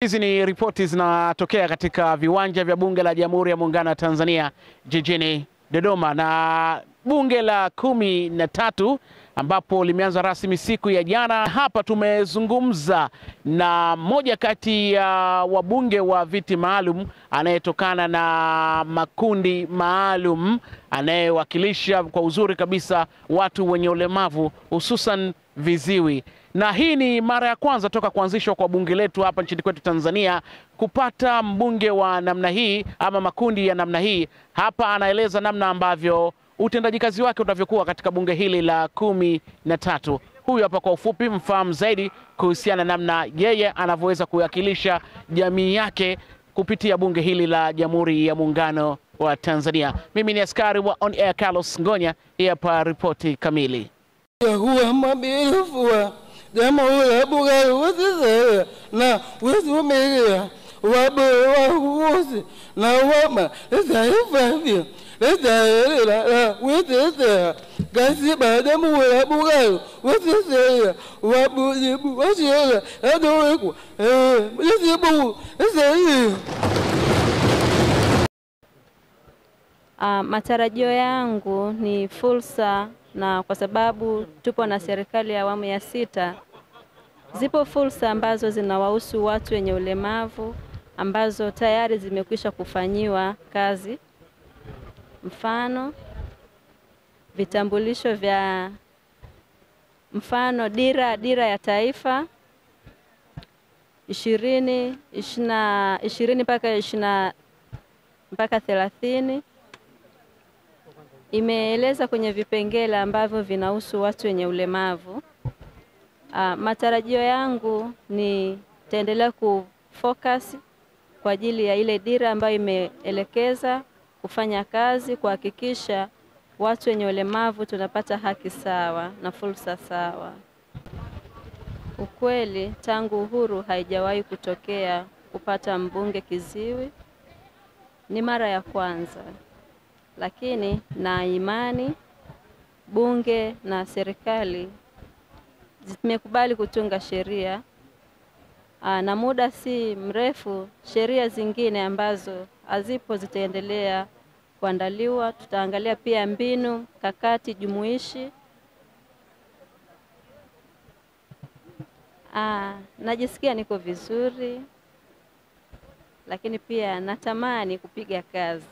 Hizi ni ripoti zinatokea katika viwanja vya Bunge la Jamhuri ya Muungano wa Tanzania jijini Dodoma, na bunge la 13 ambapo limeanza rasmi siku ya jana. Hapa tumezungumza na mmoja kati ya wabunge wa viti maalum anayetokana na makundi maalum, anayewakilisha kwa uzuri kabisa watu wenye ulemavu hususan viziwi. Na hii ni mara ya kwanza toka kuanzishwa kwa bunge letu hapa nchini kwetu Tanzania kupata mbunge wa namna hii ama makundi ya namna hii. Hapa anaeleza namna ambavyo utendaji kazi wake utavyokuwa katika bunge hili la 13. Huyu hapa kwa ufupi mfahamu zaidi kuhusiana namna yeye anavyoweza kuwakilisha jamii yake kupitia bunge hili la Jamhuri ya Muungano wa Tanzania. Mimi ni askari wa On Air Carlos Ngonya, hapa ripoti kamili. Dama ula buga wazizera na wizumiria wabu wahuzi na wama lezaifavi lezaira wizizera gasi badamu ula buga wazizera wabu zibu wazira adoweku lizibu lezai. Matarajio yangu ni fursa, na kwa sababu tupo na serikali ya awamu ya 6, zipo fursa ambazo zinawahusu watu wenye ulemavu ambazo tayari zimekwisha kufanyiwa kazi. Mfano vitambulisho vya dira ya taifa 2020 mpaka 30 imeeleza kwenye vipengele ambavyo vinahusu watu wenye ulemavu. Matarajio yangu ni taendelea kufocus kwa ajili ya ile dira ambayo imeelekeza kufanya kazi kuhakikisha watu wenye ulemavu tunapata haki sawa na fursa sawa. Ukweli tangu uhuru haijawahi kutokea kupata mbunge kiziwi, ni mara ya kwanza. Lakini na imani bunge na serikali zimekubali kutunga sheria, na muda si mrefu sheria zingine ambazo hazipo zitaendelea kuandaliwa. Tutaangalia pia mbinu kakati jumuishi. Najisikia niko vizuri, lakini pia natamani kupiga kazi.